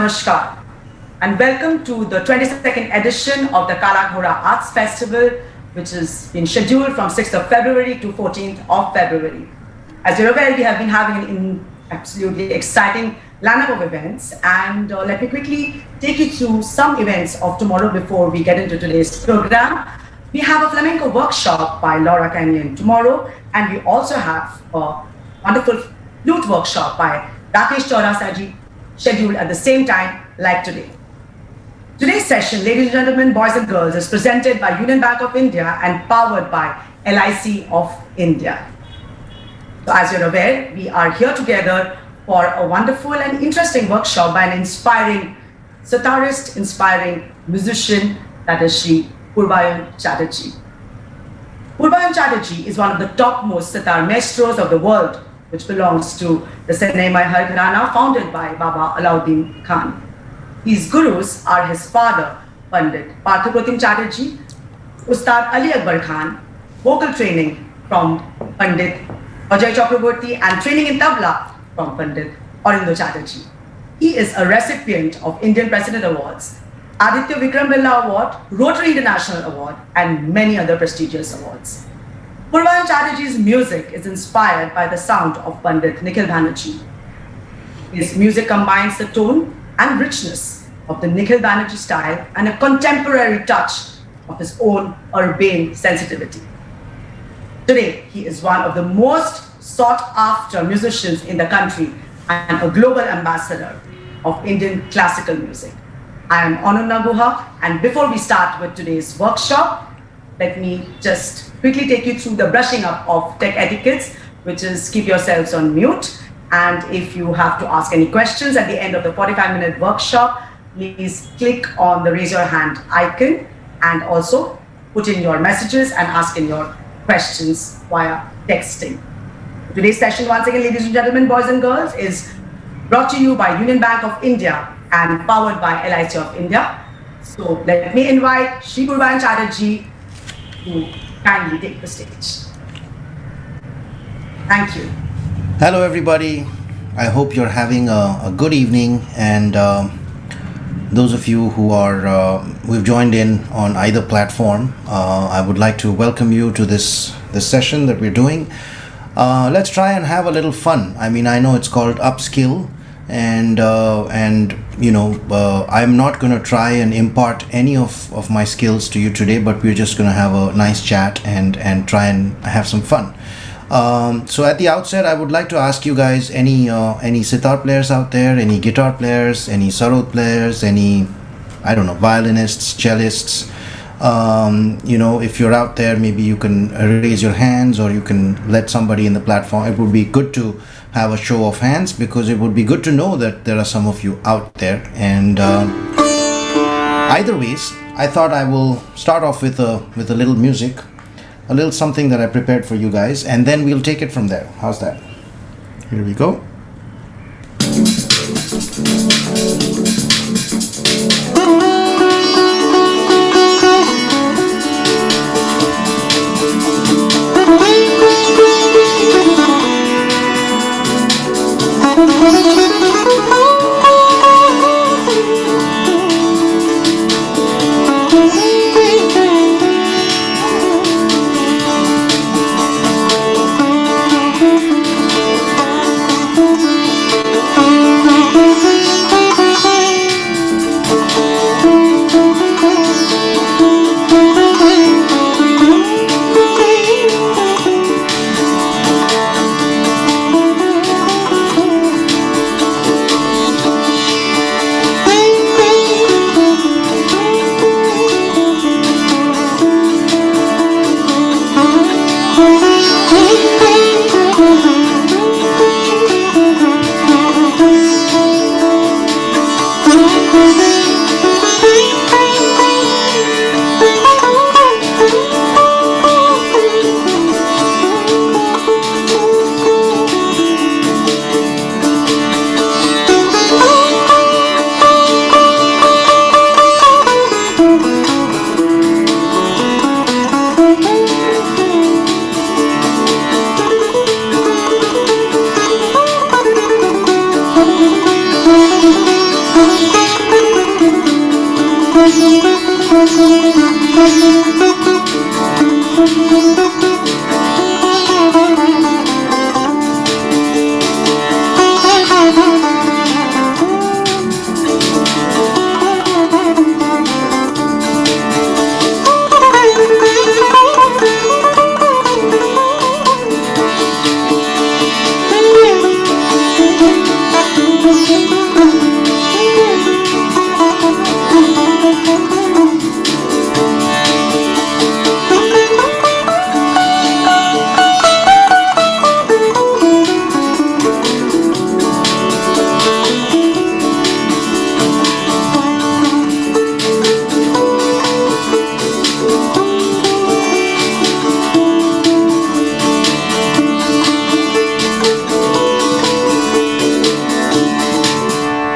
Namaskar and welcome to the 22nd edition of the Kala Ghoda Arts Festival, which has been scheduled from 6th of February to 14th of February. As you're aware, we have been having an absolutely exciting lineup of events, and let me quickly take you through some events of tomorrow before we get into today's program. We have a flamenco workshop by Laura Kenyon tomorrow, and we also have a wonderful flute workshop by Rakesh Chaurasaji scheduled at the same time like today. Today's session, ladies and gentlemen, boys and girls, is presented by Union Bank of India and powered by LIC of India. So as you're aware, we are here together for a wonderful and interesting workshop by an inspiring sitarist, inspiring musician, that is Shri Purbayan Chatterjee. Purbayan Chatterjee is one of the topmost sitar maestros of the world, which belongs to the Senia Maihar Gharana, founded by Baba Alauddin Khan. His gurus are his father, Pt.Parthapratim Chatterjee, Ustad Ali Akbar Khan, vocal training from Pandit Ajay Chakraborty, and training in tabla from Pandit Arindo Chatterjee. He is a recipient of Indian President Awards, Aditya Vikram Birla Award, Rotary International Award, and many other prestigious awards. Purbayan Chatterjee's music is inspired by the sound of Pandit Nikhil Banerjee. His music combines the tone and richness of the Nikhil Banerjee style and a contemporary touch of his own urbane sensitivity. Today, he is one of the most sought-after musicians in the country and a global ambassador of Indian classical music. I am Anu Naguha, and before we start with today's workshop, let me just quickly take you through the brushing up of tech etiquettes, which is keep yourselves on mute. And if you have to ask any questions at the end of the 45-minute workshop, please click on the raise your hand icon and also put in your messages and ask in your questions via texting. Today's session, once again, ladies and gentlemen, boys and girls, is brought to you by Union Bank of India and powered by LIC of India. So let me invite Shri Purbayan Chatterjee to kindly take the stage. Thank you. Hello everybody, I hope you're having a good evening, and those of you who are we've joined in on either platform, I would like to welcome you to this session that we're doing. Let's try and have a little fun. I mean, I know it's called UpSkill, and you know, I'm not going to try and impart any of my skills to you today, but we're just going to have a nice chat and try and have some fun. So at the outset, I would like to ask you guys, any sitar players out there, any guitar players, any sarod players, any, I don't know, violinists, cellists, you know, if you're out there, maybe you can raise your hands or you can let somebody in the platform. It would be good to have a show of hands, because it would be good to know that there are some of you out there. And either ways, I thought I will start off with a little music, a little something that I prepared for you guys, and then we'll take it from there. How's that? Here we go.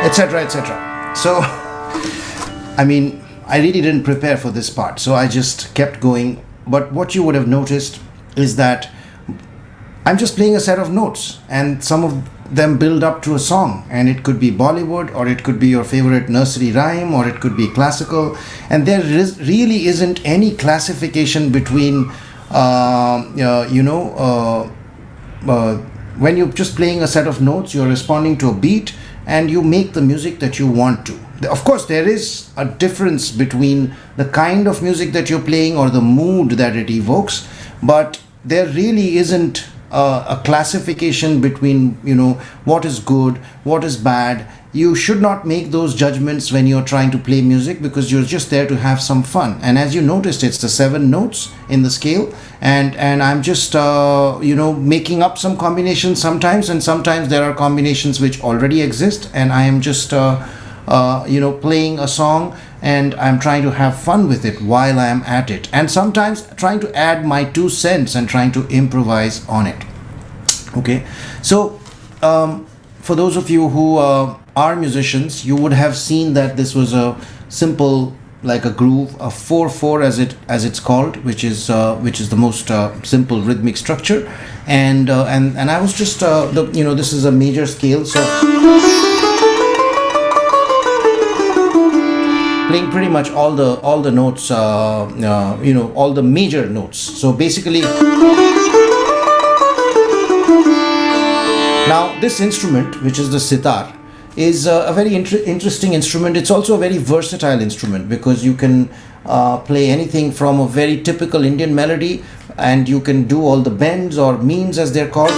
etc., etc. So, I mean, I really didn't prepare for this part, so I just kept going. But what you would have noticed is that I'm just playing a set of notes, and some of them build up to a song, and it could be Bollywood, or it could be your favorite nursery rhyme, or it could be classical, and there really isn't any classification between when you're just playing a set of notes, you're responding to a beat and you make the music that you want to. Of course, there is a difference between the kind of music that you're playing or the mood that it evokes, but there really isn't a classification between, what is good, what is bad. You should not make those judgments when you're trying to play music, because you're just there to have some fun. And as you noticed, it's the 7 notes in the scale, and I'm just making up some combinations sometimes, and sometimes there are combinations which already exist, and I am just playing a song, and I'm trying to have fun with it while I am at it, and sometimes trying to add my 2 cents and trying to improvise on it. Okay, so for those of you who are musicians, you would have seen that this was a simple, like a groove, a 4/4 as it's called, which is the most simple rhythmic structure, and I was just this is a major scale, so playing pretty much all the notes, all the major notes. So basically, now this instrument, which is the sitar, is a very interesting instrument. It's also a very versatile instrument, because you can play anything from a very typical Indian melody, and you can do all the bends or means as they're called,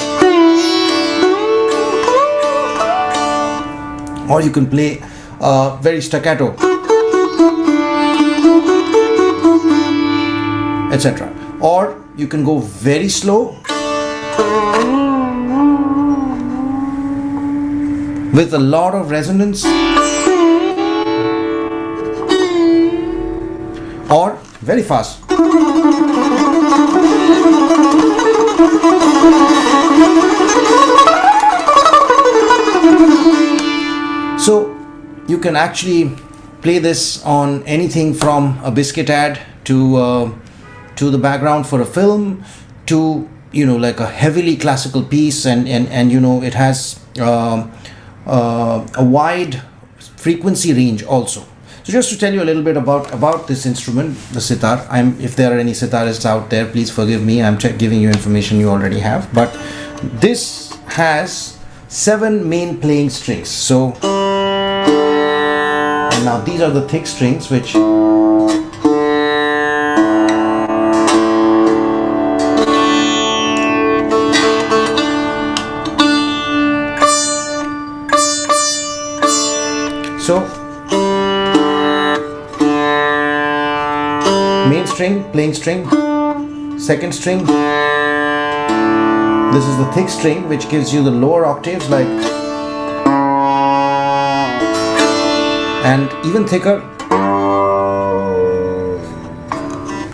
or you can play very staccato, etc. Or you can go very slow with a lot of resonance, or very fast. So you can actually play this on anything from a biscuit ad to the background for a film, to like a heavily classical piece, and it has a wide frequency range also. So just to tell you a little bit about this instrument, the sitar. If there are any sitarists out there, please forgive me. I'm giving you information you already have. But this has 7 main playing strings. So, and now these are the thick strings, which main string, playing string, second string. This is the thick string, which gives you the lower octaves, like, and even thicker.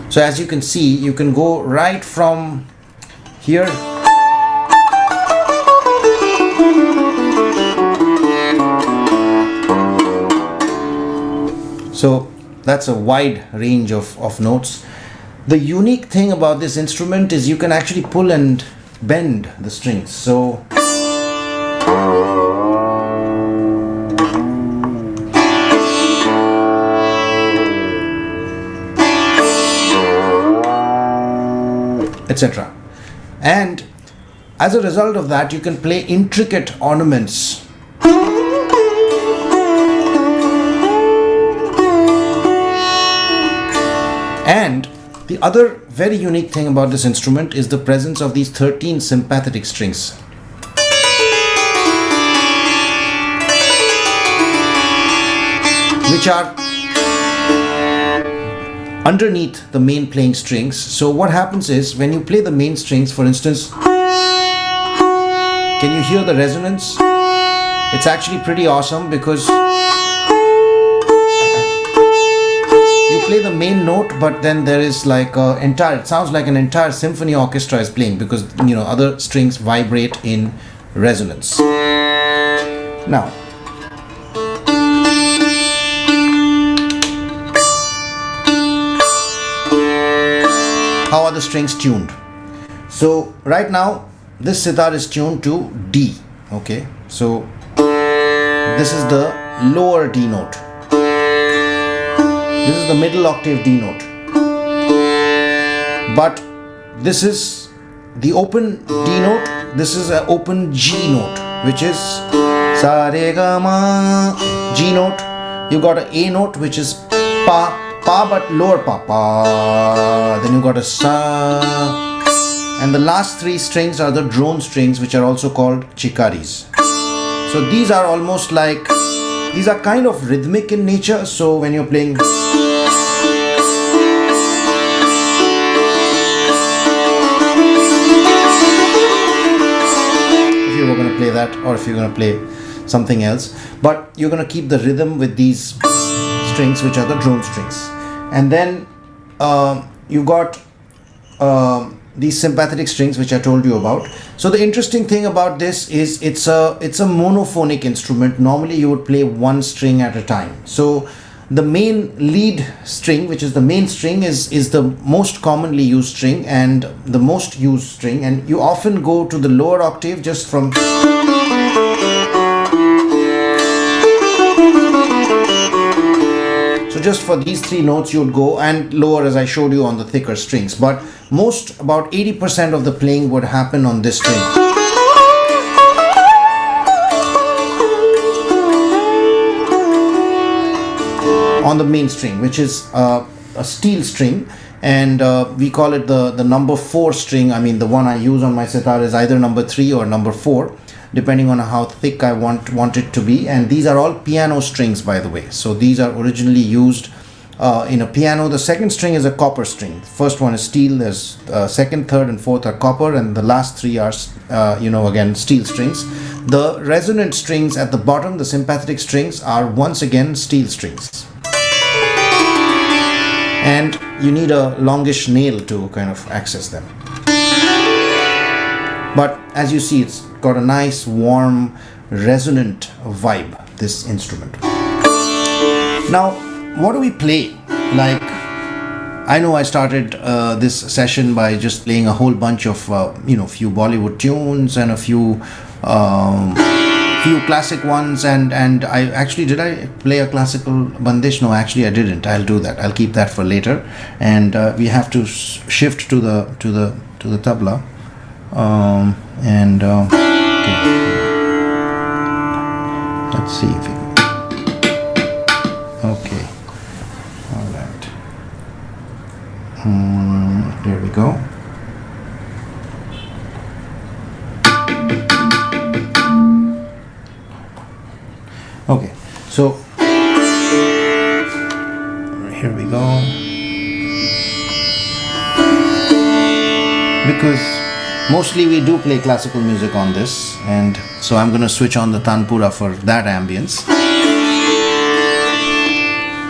So as you can see, you can go right from here so that's a wide range of notes. The unique thing about this instrument is you can actually pull and bend the strings. So etc. And as a result of that, you can play intricate ornaments. And the other very unique thing about this instrument is the presence of these 13 sympathetic strings, which are underneath the main playing strings. So what happens is, when you play the main strings, for instance, can you hear the resonance? It's actually pretty awesome, because you play the main note, but then there is like it sounds like an entire symphony orchestra is playing, because other strings vibrate in resonance. Now how are the strings tuned. So right now this sitar is tuned to D. Okay, so this is the lower D note. This is the middle octave D note. But this is the open D note. This is an open G note, which is sa re ga ma G note. You got an A note, which is pa but lower pa. Then you got a sa, and the last three strings are the drone strings, which are also called chikaris. So these are almost like, these are kind of rhythmic in nature. So when you're playing, if you were going to play that, or if you're going to play something else, but you're going to keep the rhythm with these strings, which are the drone strings. And then you got these sympathetic strings, which I told you about. So the interesting thing about this is it's a monophonic instrument. Normally you would play one string at a time. So the main lead string, which is the main string, is the most commonly used string and the most used string, and you often go to the lower octave just from. So just for these three notes you would go, and lower, as I showed you, on the thicker strings. But most, about 80% of the playing would happen on this string. On the main string, which is a steel string, and we call it the number 4 string. I mean, the one I use on my sitar is either number 3 or number 4, depending on how thick I want it to be. And these are all piano strings, by the way. So these are originally used in a piano. The second string is a copper string. The first one is steel. There's second, third, and fourth are copper, and the last three are again steel strings. The resonant strings at the bottom, the sympathetic strings, are once again steel strings. And you need a longish nail to kind of access them. But as you see, it's got a nice, warm, resonant vibe, this instrument. Now, what do we play? Like, I know I started this session by just playing a whole bunch of, few Bollywood tunes and a few classic ones, and I actually, did I play a classical bandish? No, actually I didn't. I'll do that. I'll keep that for later. And we have to shift to the tabla. Okay. Let's see if we okay. All right. There we go. Okay, so here we go. Because mostly we do play classical music on this, and so I'm going to switch on the tanpura for that ambience.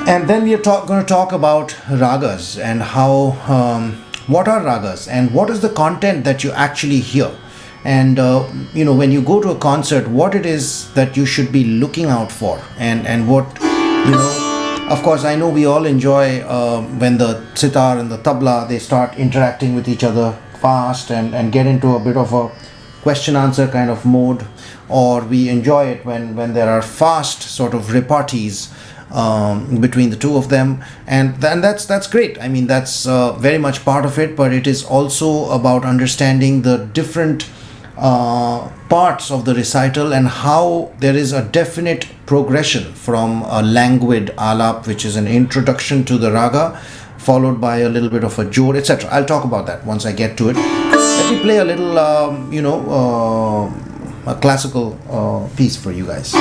And then we are going to talk about ragas and how, what are ragas and what is the content that you actually hear. And when you go to a concert, what it is that you should be looking out for, and what, of course, I know we all enjoy when the sitar and the tabla, they start interacting with each other fast and get into a bit of a question answer kind of mode, or we enjoy it when there are fast sort of repartees between the two of them, and that's great. I mean, that's very much part of it, but it is also about understanding the different parts of the recital and how there is a definite progression from a languid alap, which is an introduction to the raga, followed by a little bit of a jor, etc. I'll talk about that once I get to it. Let me play a little a classical piece for you guys.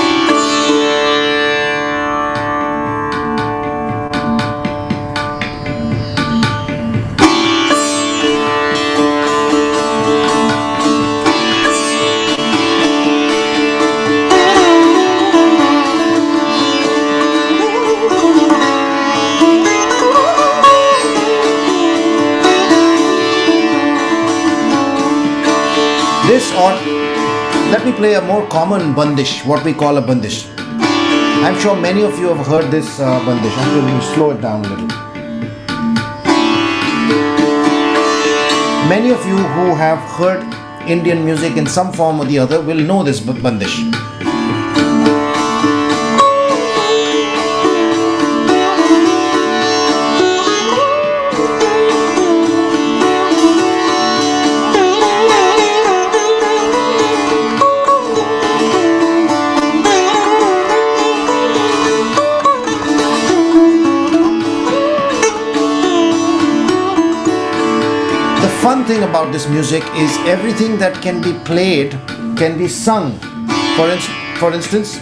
Or let me play a more common bandish, what we call a bandish. I'm sure many of you have heard this bandish. I'm going to slow it down a little. Many of you who have heard Indian music in some form or the other will know this bandish. Fun thing about this music is everything that can be played can be sung. For instance,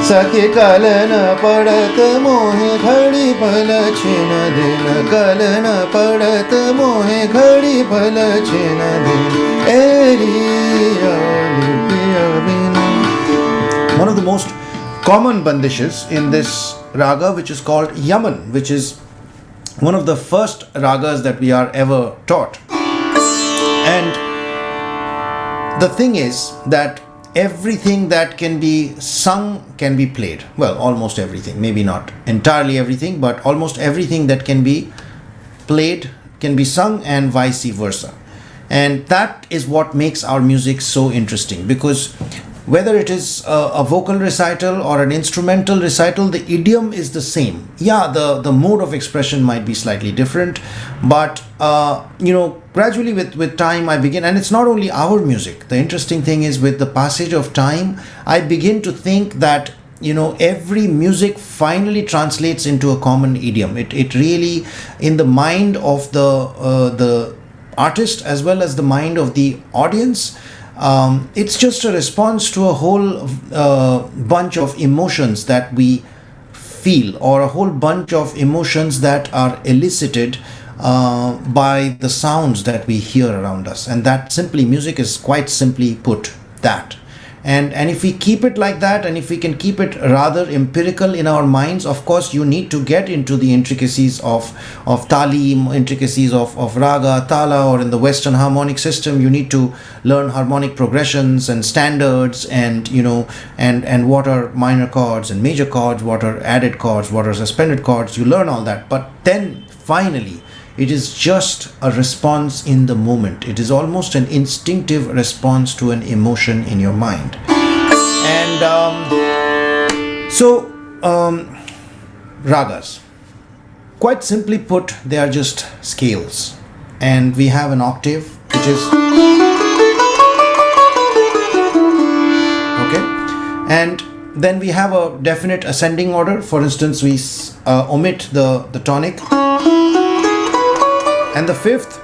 सके कल न पड़त मोहे घड़ी भल छिन दिन कल न पड़त मोहे घड़ी भल छिन दिन One of the most common bandishes in this raga, which is called yaman, which is one of the first ragas that we are ever taught. And the thing is that everything that can be sung can be played. Well, almost everything, maybe not entirely everything, but almost everything that can be played can be sung, and vice versa. And that is what makes our music so interesting, because whether it is a vocal recital or an instrumental recital, the idiom is the same. Yeah, the mode of expression might be slightly different, but gradually with time I begin, and it's not only our music. The interesting thing is, with the passage of time, I begin to think that every music finally translates into a common idiom. It really, in the mind of the artist as well as the mind of the audience, it's just a response to a whole bunch of emotions that we feel, or a whole bunch of emotions that are elicited by the sounds that we hear around us. And that simply, music is quite simply put that. And if we keep it like that, and if we can keep it rather empirical in our minds, of course you need to get into the intricacies of talim, intricacies of raga, tala, or in the Western harmonic system, you need to learn harmonic progressions and standards, and and what are minor chords and major chords, what are added chords, what are suspended chords. You learn all that, but then finally it is just a response in the moment. It is almost an instinctive response to an emotion in your mind. And ragas, quite simply put, they are just scales. And we have an octave, which is okay. And then we have a definite ascending order. For instance, we omit the tonic. And the fifth,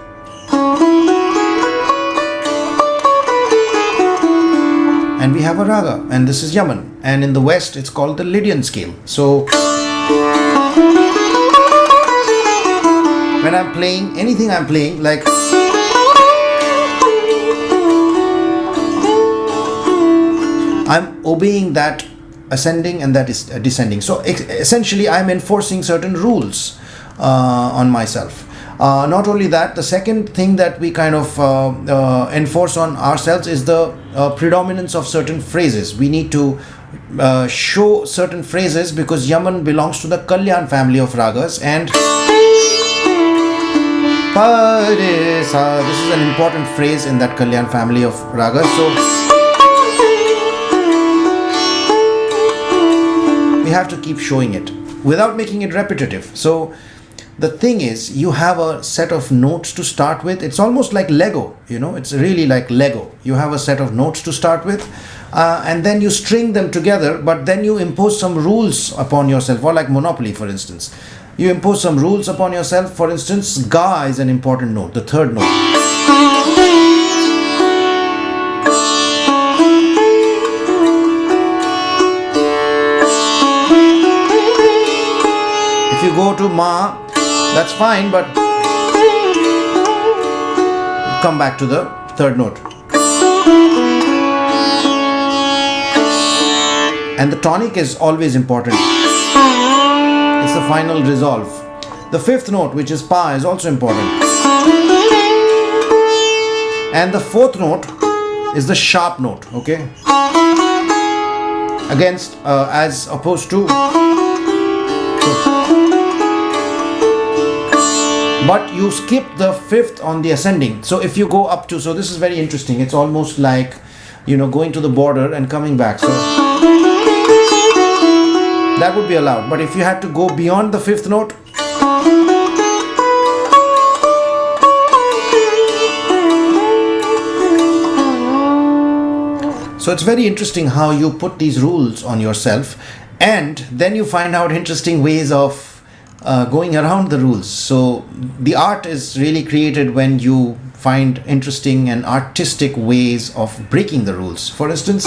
and we have a raga, and this is yaman, and in the West it's called the Lydian scale. So when I'm playing anything, I'm playing like I'm obeying that ascending and that is descending. So essentially I'm enforcing certain rules on myself. Not only that, the second thing that we kind of enforce on ourselves is the predominance of certain phrases. We need to show certain phrases, because yaman belongs to the Kalyan family of ragas, and this is an important phrase in that Kalyan family of ragas. So we have to keep showing it without making it repetitive. So the thing is, you have a set of notes to start with. It's almost like Lego, it's really like Lego. You have a set of notes to start with, and then you string them together, but then you impose some rules upon yourself, or like Monopoly, for instance. You impose some rules upon yourself. For instance, ga is an important note, the third note. If you go to ma, that's fine, but come back to the third note. And the tonic is always important. It's the final resolve. The fifth note, which is pa, is also important. And the fourth note is the sharp note, okay? Against, as opposed to, but you skip the fifth on the ascending. So if you go up to, so this is very interesting. It's almost like, going to the border and coming back. So that would be allowed. But if you had to go beyond the fifth note, so it's very interesting how you put these rules on yourself, and then you find out interesting ways of going around the rules. So the art is really created when you find interesting and artistic ways of breaking the rules. For instance,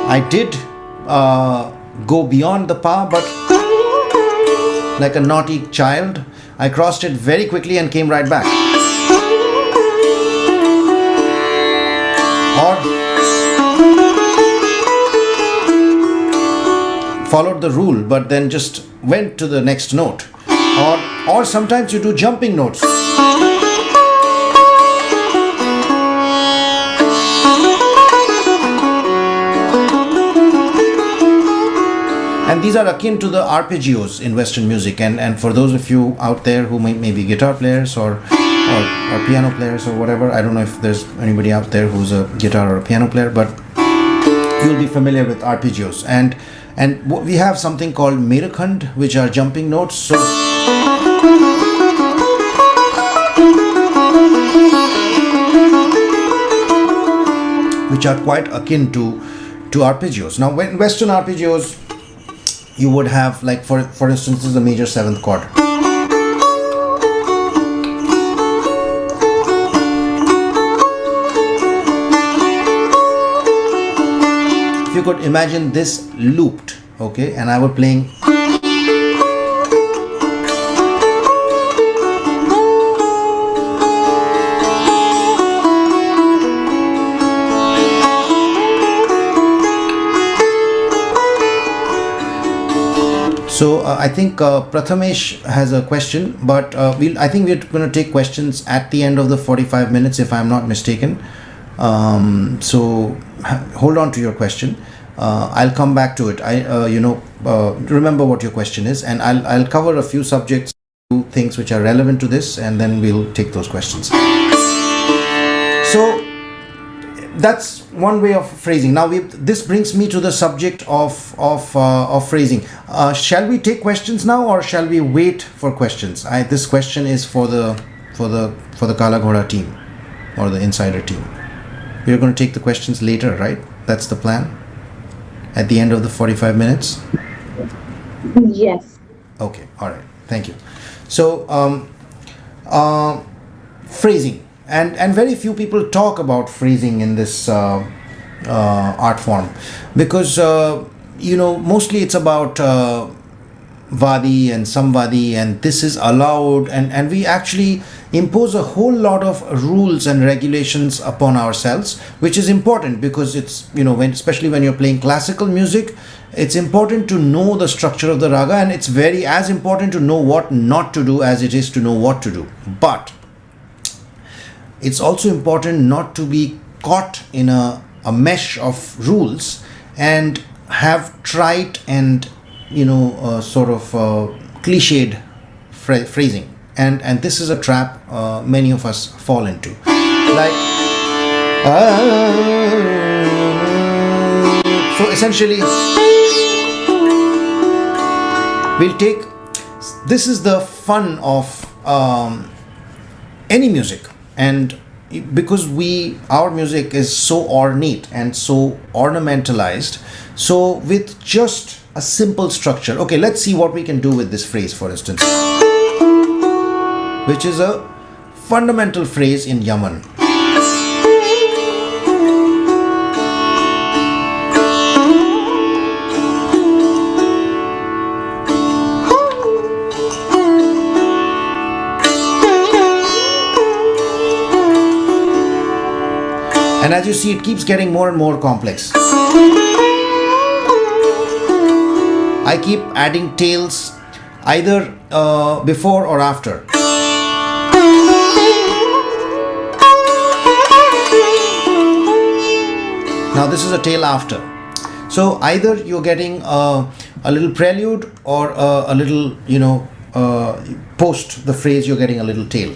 I did go beyond the pa, but like a naughty child, I crossed it very quickly and came right back. Or followed the rule but then just went to the next note. Or sometimes you do jumping notes. And these are akin to the arpeggios in Western music. And for those of you out there who may be guitar players or piano players or whatever, I don't know if there's anybody out there who's a guitar or a piano player, but you'll be familiar with arpeggios. And we have something called merakhand, which are jumping notes. So which are quite akin to arpeggios. Now, when Western arpeggios, you would have, like, for instance, this is the major seventh chord. If you could imagine this looped, okay, and I were playing, so I think Prathamesh has a question, but I think we're going to take questions at the end of the 45 minutes, if I'm not mistaken. So hold on to your question. I'll come back to it. Remember what your question is, and I'll cover a few subjects, things which are relevant to this, and then we'll take those questions. So that's one way of phrasing. Now this brings me to the subject of phrasing. Shall we take questions now, or shall we wait for questions? This question is for the Kala Ghoda team or the insider team. We're going to take the questions later, right? That's the plan? At the end of the 45 minutes? Yes. Okay, all right. Thank you. So, phrasing. And very few people talk about phrasing in this art form, because, mostly it's about Vadi and Samvadi, and this is allowed, and we actually impose a whole lot of rules and regulations upon ourselves, which is important, because it's, especially when you're playing classical music, it's important to know the structure of the raga, and it's very as important to know what not to do as it is to know what to do. But it's also important not to be caught in a mesh of rules and have trite and cliched phrasing, and this is a trap many of us fall into. Like, so essentially, this is the fun of any music, and because our music is so ornate and so ornamentalized, so with just a simple structure. Okay, let's see what we can do with this phrase, for instance, which is a fundamental phrase in Yaman. And as you see, it keeps getting more and more complex. I keep adding tails. either before or after. Now this is a tail after. So either you're getting a little prelude or a little, post the phrase you're getting a little tail.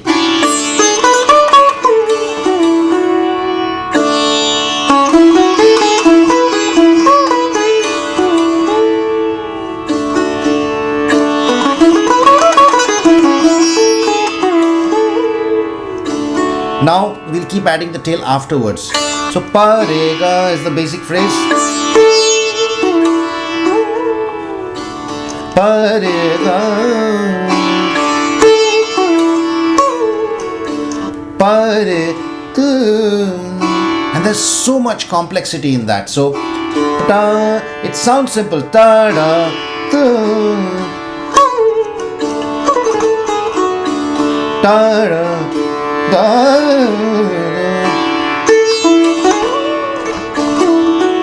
Now we'll keep adding the tail afterwards. So parega is the basic phrase. Parega, parega, and there's so much complexity in that. So ta, it sounds simple. Ta da ta da.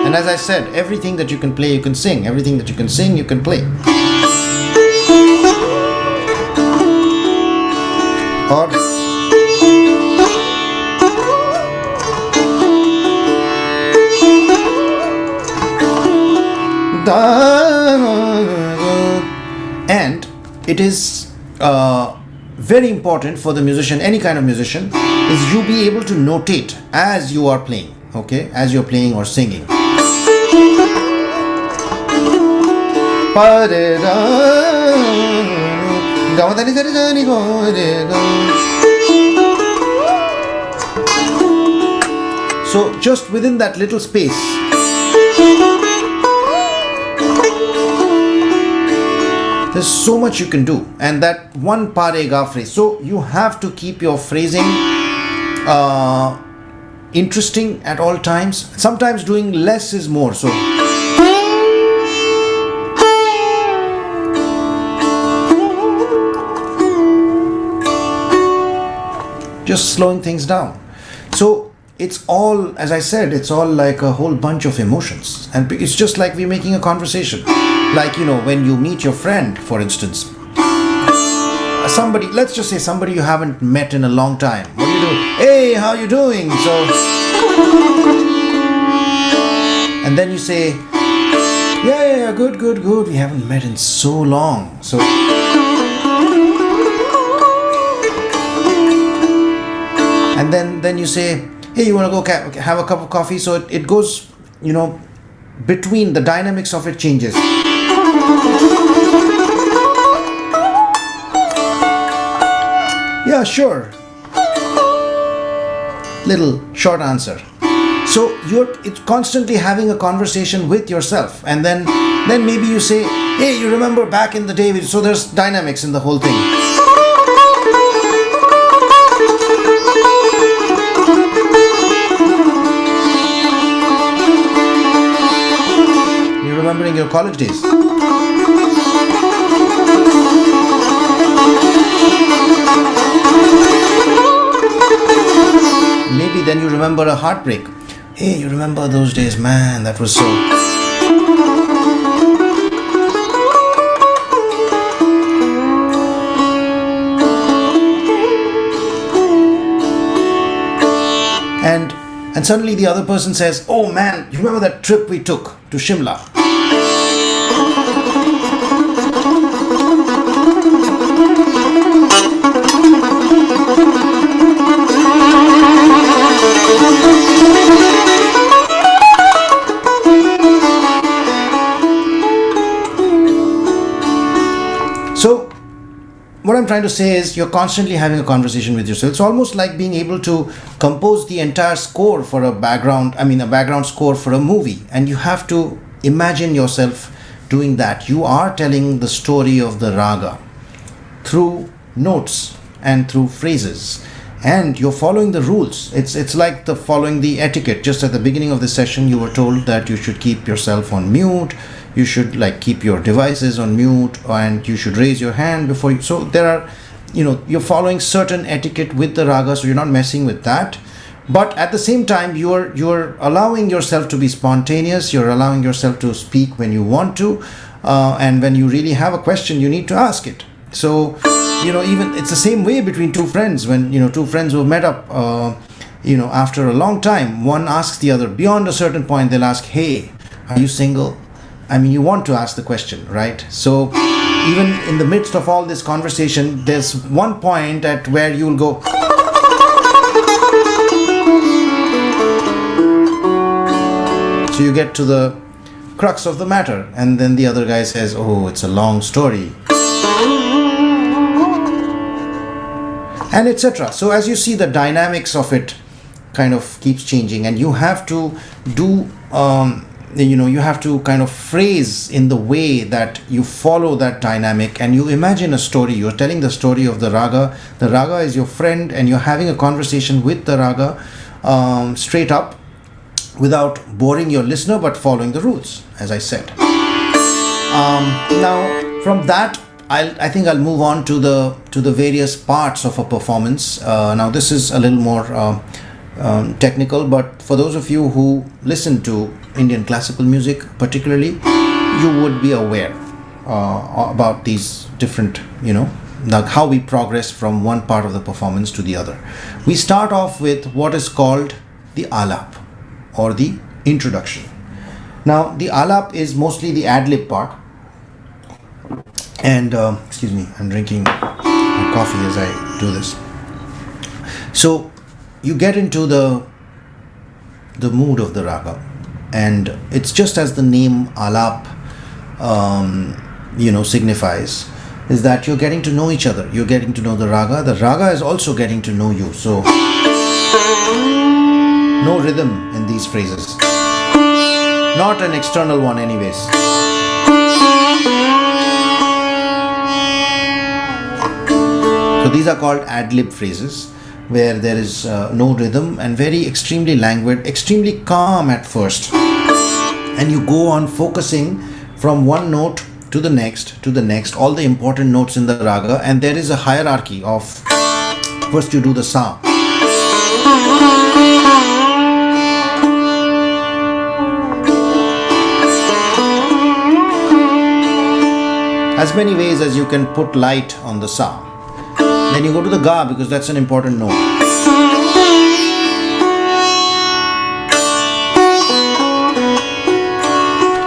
And as I said, everything that you can play, you can sing. Everything that you can sing, you can play. Or and it is very important for the musician, any kind of musician, is you be able to notate as you are playing, okay, as you're playing or singing. So just within that little space, there's so much you can do, and that one parega phrase. So you have to keep your phrasing interesting at all times. Sometimes doing less is more. So just slowing things down. So it's all, as I said, it's all like a whole bunch of emotions, and it's just like we're making a conversation. Like, when you meet your friend, for instance, somebody, let's just say somebody you haven't met in a long time. What do you do? Hey, how you doing? So, and then you say, yeah, good. We haven't met in so long. So, and then you say, hey, you want to go have a cup of coffee? So it goes, between the dynamics of it changes. Yeah, sure. Little short answer. So it's constantly having a conversation with yourself, and then maybe you say, hey, you remember back in the day? So there's dynamics in the whole thing. You're remembering your college days. Maybe then you remember a heartbreak. Hey, you remember those days, man, that was so. And suddenly the other person says, oh man, you remember that trip we took to Shimla? So what I'm trying to say is you're constantly having a conversation with yourself. It's almost like being able to compose the entire score for a background score for a movie, and you have to imagine yourself doing that. You are telling the story of the raga through notes and through phrases, and you're following the rules. It's like following the etiquette. Just at the beginning of the session, you were told that you should keep yourself on mute. You should keep your devices on mute, and you should raise your hand before you. So there are, you're following certain etiquette with the raga, so you're not messing with that. But at the same time, you're allowing yourself to be spontaneous. You're allowing yourself to speak when you want to. and when you really have a question, you need to ask it. So, even it's the same way between two friends. When, two friends who met up, after a long time, one asks the other, beyond a certain point, they'll ask, hey, are you single? I mean, you want to ask the question, right? So even in the midst of all this conversation, there's one point at where you'll go, so you get to the crux of the matter, and then the other guy says, oh, it's a long story, and etc. So as you see, the dynamics of it kind of keeps changing, and you have to do you have to kind of phrase in the way that you follow that dynamic, and you imagine a story. You're telling the story of the raga. The raga is your friend, and you're having a conversation with the raga straight up, without boring your listener, but following the rules, as I said. Now from that, I think I'll move on to the various parts of a performance. Now this is a little more technical, but for those of you who listen to Indian classical music particularly, you would be aware about these different, like how we progress from one part of the performance to the other. We start off with what is called the alap, or the introduction. Now the alap is mostly the ad-lib part, and excuse me, I'm drinking my coffee as I do this. So you get into the mood of the raga, and it's just as the name alap signifies, is that you're getting to know each other. You're getting to know the raga is also getting to know you. So no rhythm in these phrases, not an external one anyways. So these are called ad-lib phrases, where there is no rhythm and very extremely languid, extremely calm at first, and you go on focusing from one note to the next, all the important notes in the raga, and there is a hierarchy of, first you do the sa, as many ways as you can put light on the sa. Then you go to the ga, because that's an important note.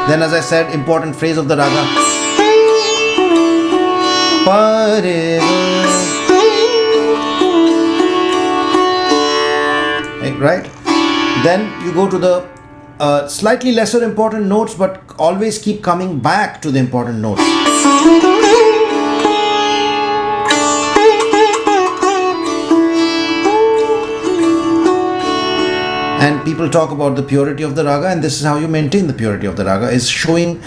Then, as I said, important phrase of the raga, right? Then you go to the slightly lesser important notes, but always keep coming back to the important notes. And people talk about the purity of the raga, and this is how you maintain the purity of the raga, is showing,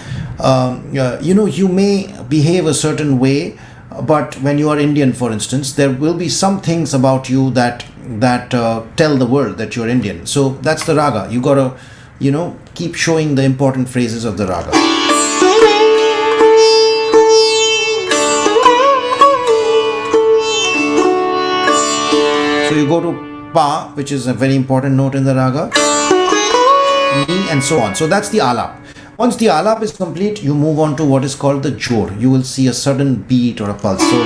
you may behave a certain way, but when you are Indian, for instance, there will be some things about you that tell the world that you're Indian. So that's the raga. You gotta, keep showing the important phrases of the raga. So you go to pa, which is a very important note in the raga, ni, and so on. So that's the alap. Once the alap is complete, you move on to what is called the jor. You will see a sudden beat or a pulse. So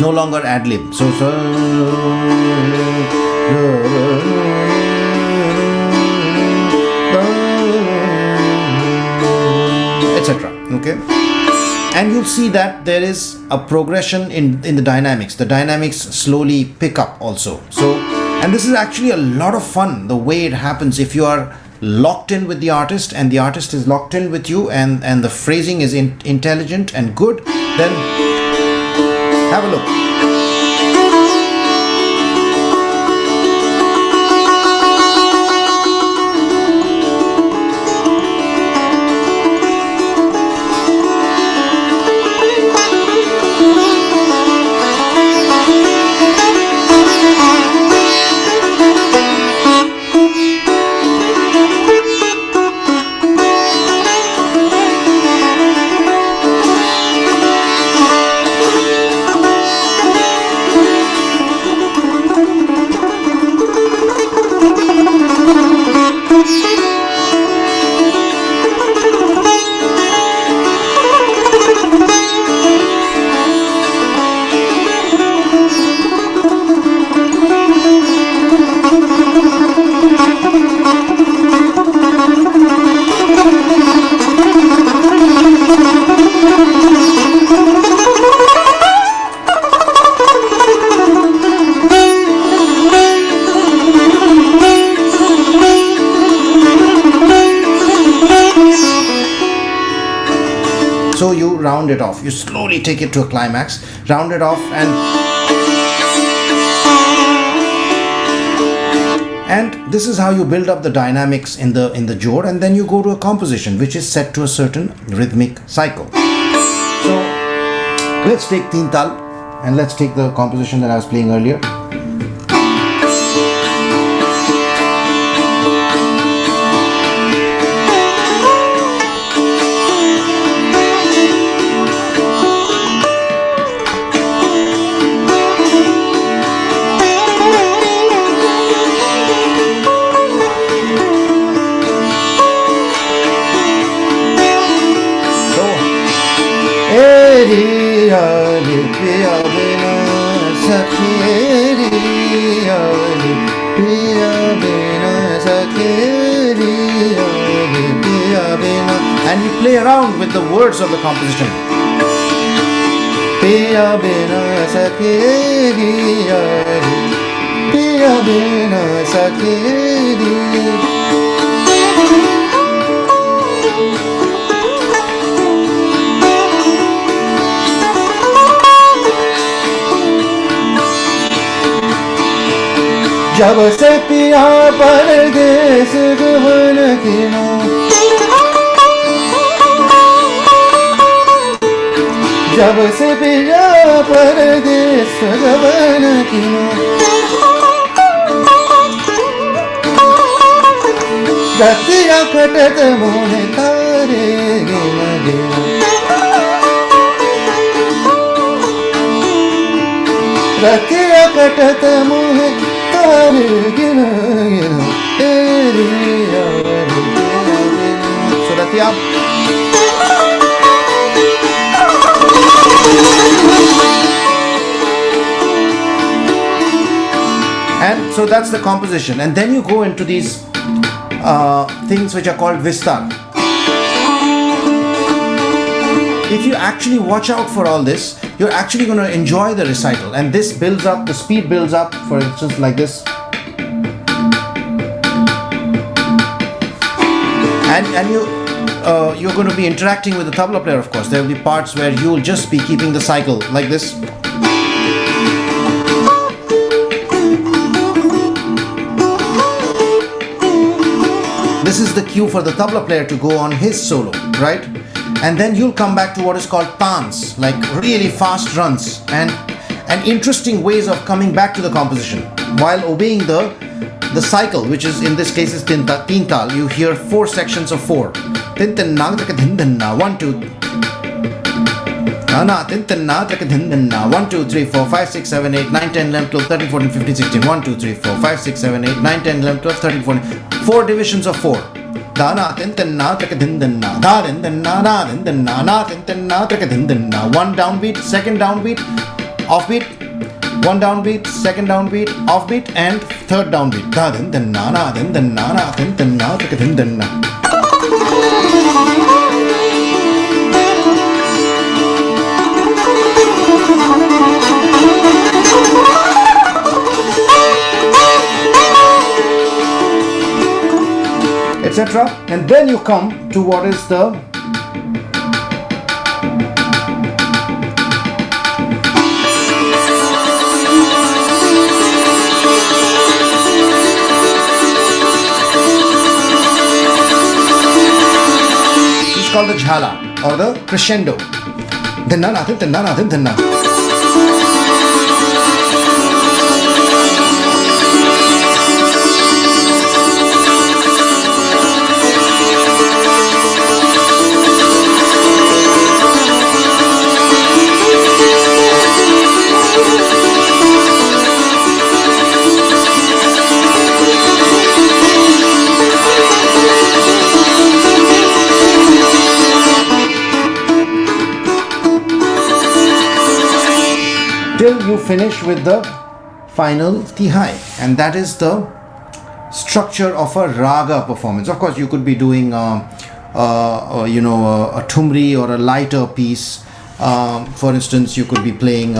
no longer ad-lib. So etc. Okay, and you'll see that there is a progression in the dynamics. The dynamics slowly pick up also. So, and this is actually a lot of fun, the way it happens. If you are locked in with the artist, and the artist is locked in with you, and the phrasing is intelligent and good, then have a look. So you round it off. You slowly take it to a climax, round it off, and this is how you build up the dynamics in the jor, and then you go to a composition which is set to a certain rhythmic cycle. So let's take Teen Tal and let's take the composition that I was playing earlier. And you play around with the words of the composition. Piya bina sakeri yaari, piya bina sakeri. जब से पिया परदेस गवन किनो, जब से पिया परदेस गवन किनो, रतिया कटत मोहे तारे गिन गिन, रतिया कटत मोहे so Ratia. And so that's the composition, and then you go into these things which are called vistar. If you actually watch out for all this, you're actually going to enjoy the recital, and this builds up, the speed builds up, for instance like this, and you're going to be interacting with the tabla player. Of course, there will be parts where you will just be keeping the cycle like this. This is the cue for the tabla player to go on his solo, right? And then you'll come back to what is called tans, like really fast runs and interesting ways of coming back to the composition while obeying the cycle, which is in this case is teen tal. You hear 4 sections of 4. 1, 2, 1, 2, 3, 4, 5, 6, 7, 8, 9, 10, 11, 12, 13, 14, 15, 16. 1, 2, 3, 4, 5, 6, 7, 8, 9, 10, 11, 12, 13, 14. 4 divisions of 4. Dana tintanna takadindana, darindana, narindana, natintanna takadindana. 1 downbeat, 2nd downbeat, offbeat, 1 downbeat, 2nd downbeat, offbeat, and 3rd downbeat. Darindana, narindana, natintanna takadindana. Etc. And then you come to what is the it's called the jhala or the crescendo. Dhanna, dhanna, dhanna. Till you finish with the final tihai, and that is the structure of a raga performance. Of course, you could be doing a thumri or a lighter piece. For instance, you could be playing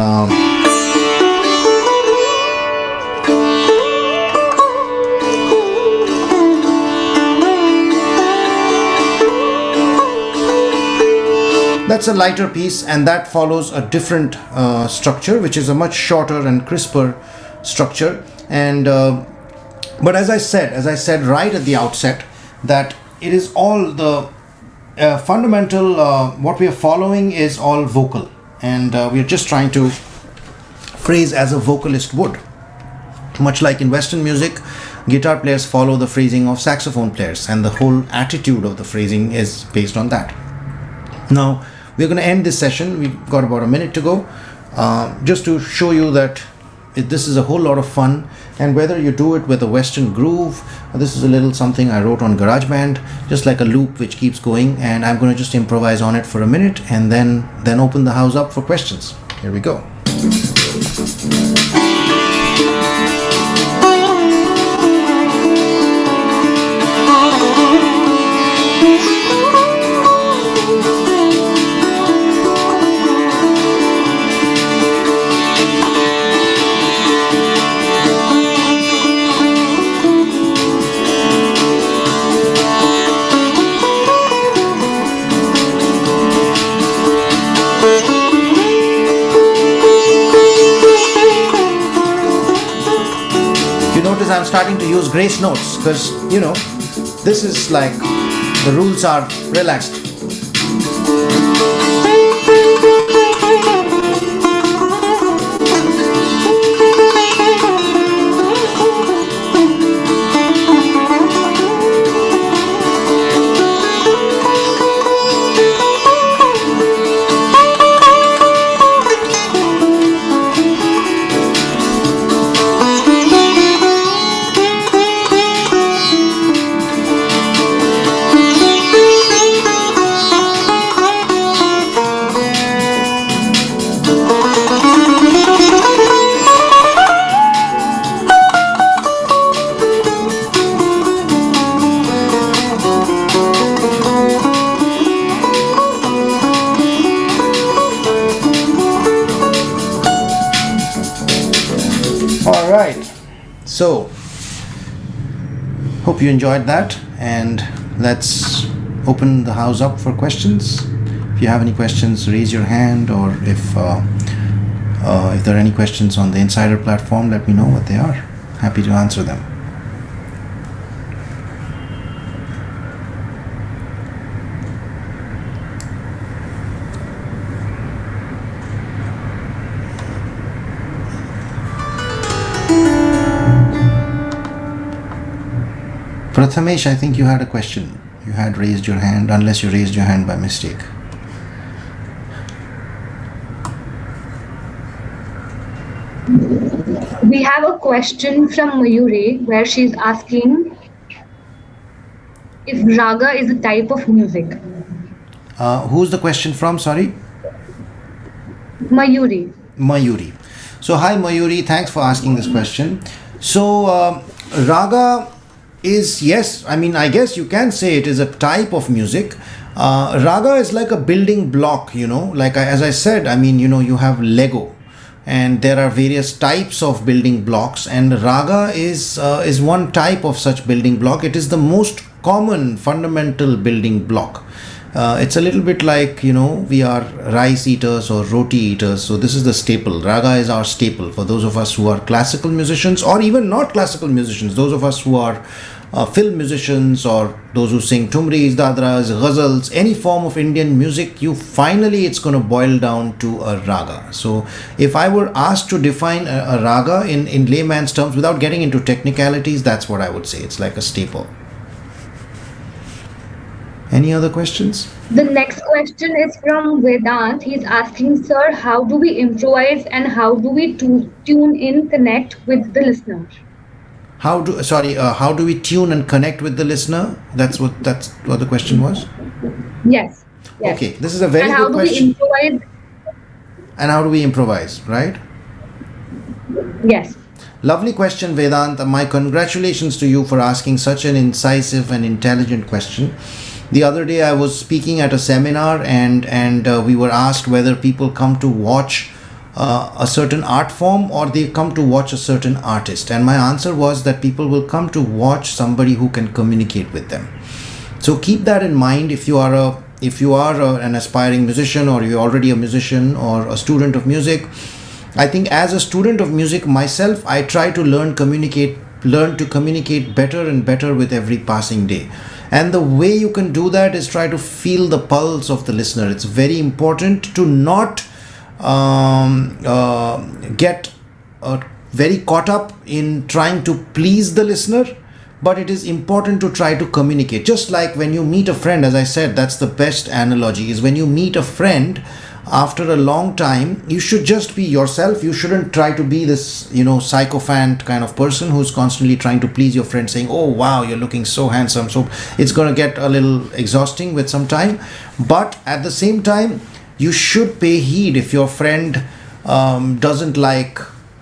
That's a lighter piece, and that follows a different structure, which is a much shorter and crisper structure. And but as I said right at the outset, that it is all the fundamental. What we are following is all vocal, and we are just trying to phrase as a vocalist would. Much like in Western music, guitar players follow the phrasing of saxophone players, and the whole attitude of the phrasing is based on that. Now, we're going to end this session. We've got about a minute to go, just to show you that this is a whole lot of fun. And whether you do it with a Western groove, this is a little something I wrote on GarageBand, just like a loop which keeps going, and I'm going to just improvise on it for a minute and then open the house up for questions. Here we go. I'm starting to use grace notes because, this is like the rules are relaxed. So, hope you enjoyed that, and let's open the house up for questions. If you have any questions, raise your hand, or if there are any questions on the Insider platform, let me know what they are. Happy to answer them. Prathamesh, I think you had a question. You had raised your hand, unless you raised your hand by mistake. We have a question from Mayuri where she's asking if raga is a type of music. Who's the question from? Sorry? Mayuri. So, hi Mayuri, thanks for asking this question. So, raga is, yes, I mean, I guess you can say it is a type of music. Raga is like a building block, like as I said, I mean, you have Lego, and there are various types of building blocks, and raga is one type of such building block. It is the most common fundamental building block. It's a little bit like, we are rice eaters or roti eaters. So this is the staple. Raga is our staple for those of us who are classical musicians, or even not classical musicians. Those of us who are film musicians, or those who sing tumris, dadras, ghazals, any form of Indian music, it's going to boil down to a raga. So if I were asked to define a raga in layman's terms without getting into technicalities, that's what I would say. It's like a staple. Any other questions? The next question is from Vedant. He's asking, sir, how do we improvise and how do we tune in, connect with the listener? How do we tune and connect with the listener? That's what the question was? Yes. Okay, this is a very good question. And how do we improvise, right? Yes. Lovely question, Vedant. My congratulations to you for asking such an incisive and intelligent question. The other day I was speaking at a seminar, and we were asked whether people come to watch a certain art form or they come to watch a certain artist. And my answer was that people will come to watch somebody who can communicate with them. So keep that in mind. If you are if you are an aspiring musician, or you're already a musician or a student of music, I think as a student of music myself, I try to learn to communicate better and better with every passing day. And the way you can do that is try to feel the pulse of the listener. It's very important to not get very caught up in trying to please the listener, but it is important to try to communicate. Just like when you meet a friend, as I said, that's the best analogy, is when you meet a friend after a long time, you should just be yourself. You shouldn't try to be this, sycophant kind of person who's constantly trying to please your friend, saying, oh wow, you're looking so handsome. So it's going to get a little exhausting with some time. But at the same time, you should pay heed. If your friend doesn't like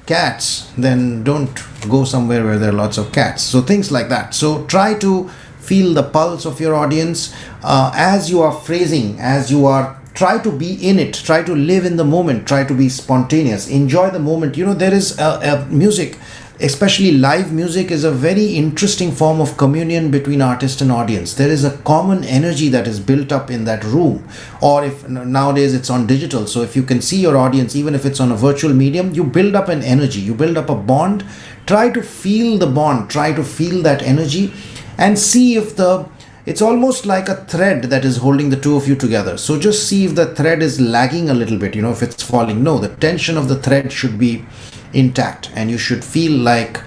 cats, then don't go somewhere where there are lots of cats. So things like that. So try to feel the pulse of your audience as you are phrasing, try to be in it, try to live in the moment, try to be spontaneous, enjoy the moment. There is music, especially live music, is a very interesting form of communion between artist and audience. There is a common energy that is built up in that room, or if nowadays it's on digital, so if you can see your audience, even if it's on a virtual medium, you build up an energy, you build up a bond. Try to feel the bond, try to feel that energy, and see if it's almost like a thread that is holding the two of you together. So just see if the thread is lagging a little bit, if it's falling. No, the tension of the thread should be intact, and you should feel like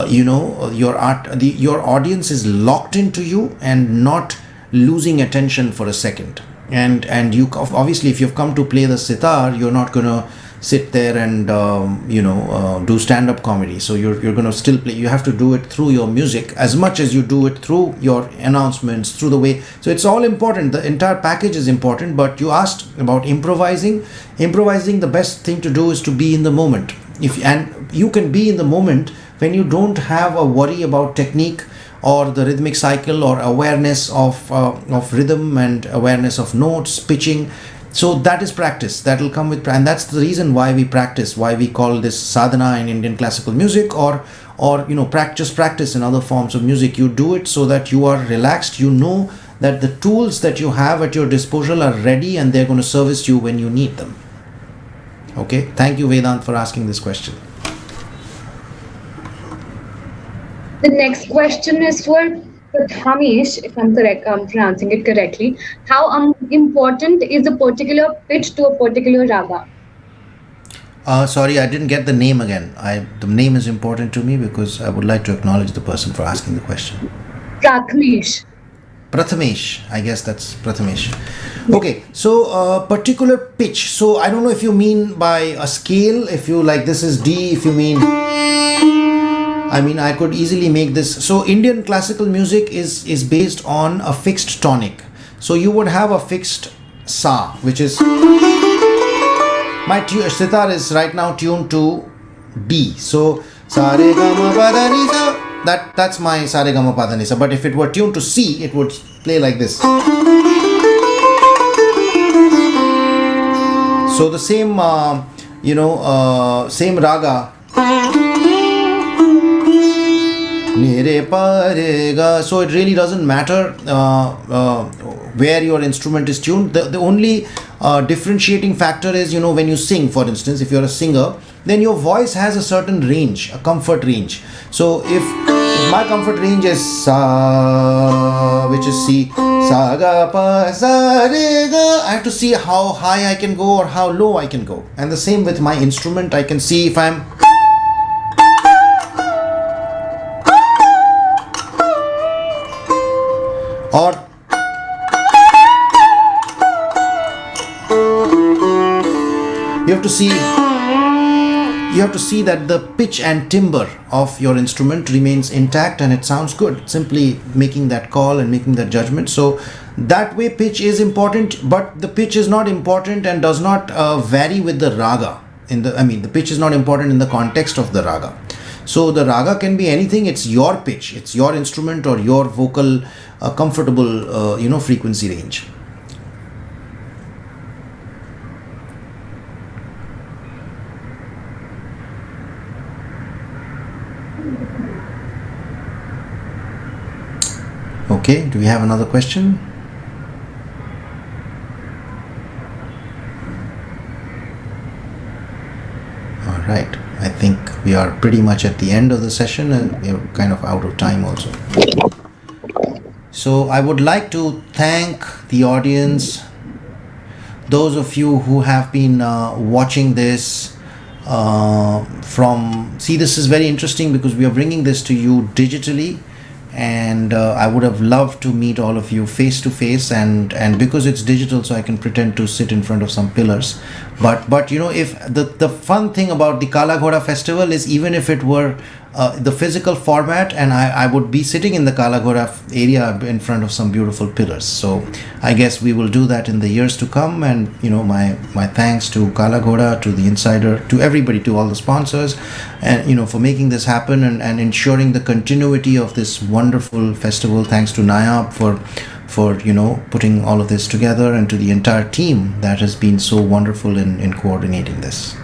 your audience is locked into you and not losing attention for a second. And you obviously, if you've come to play the sitar, you're not gonna sit there and do stand-up comedy. So you're gonna still play. You have to do it through your music as much as you do it through your announcements, through the way. So it's all important. The entire package is important. But you asked about improvising. The best thing to do is to be in the moment. And you can be in the moment when you don't have a worry about technique or the rhythmic cycle, or awareness of rhythm and awareness of notes, pitching. So that is practice. That will come with, and that's the reason why we practice, why we call this sadhana in Indian classical music, or practice in other forms of music. You do it so that you are relaxed. You know that the tools that you have at your disposal are ready, and they're going to service you when you need them. Okay. Thank you, Vedant, for asking this question. The next question is for Hamish, if I'm pronouncing it correctly. How important is a particular pitch to a particular raga? Sorry, I didn't get the name again. The name is important to me because I would like to acknowledge the person for asking the question. Prathamesh, I guess that's Prathamesh. Okay, so particular pitch. So I don't know if you mean by a scale, if you like this is D, if you mean, I could easily make this. So Indian classical music is based on a fixed tonic. So you would have a fixed sa, which is, my sitar is right now tuned to D. So sa re ga ma pa da ni sa. That's my sa re ga ma pa da ni sa. But if it were tuned to C, it would play like this. So the same same raga. So it really doesn't matter where your instrument is tuned. The only differentiating factor is, when you sing, for instance, if you're a singer, then your voice has a certain range, a comfort range. So if my comfort range is sa, which is C, sa ga pa sa re ga, I have to see how high I can go or how low I can go. And the same with my instrument. I can see if I'm or you have to see that the pitch and timbre of your instrument remains intact and it sounds good. Simply making that call and making that judgment. So that way pitch is important, but the pitch is not important and does not vary with the raga. The pitch is not important in the context of the raga. So the raga can be anything. It's your pitch, it's your instrument or your vocal comfortable frequency range. Okay, do we have another question? we are pretty much at the end of the session, and we are kind of out of time also. So I would like to thank the audience, those of you who have been watching this this is very interesting because we are bringing this to you digitally, and I would have loved to meet all of you face to face, and because it's digital, so I can pretend to sit in front of some pillars. But you know, if the fun thing about the Kala Ghoda festival is, even if it were the physical format, and I would be sitting in the Kala Ghoda area in front of some beautiful pillars. So I guess we will do that in the years to come. And you know, my thanks to Kala Ghoda, to the Insider, to everybody, to all the sponsors, and you know, for making this happen and ensuring the continuity of this wonderful festival. Thanks to Nayab for you know, putting all of this together, and to the entire team that has been so wonderful in coordinating this.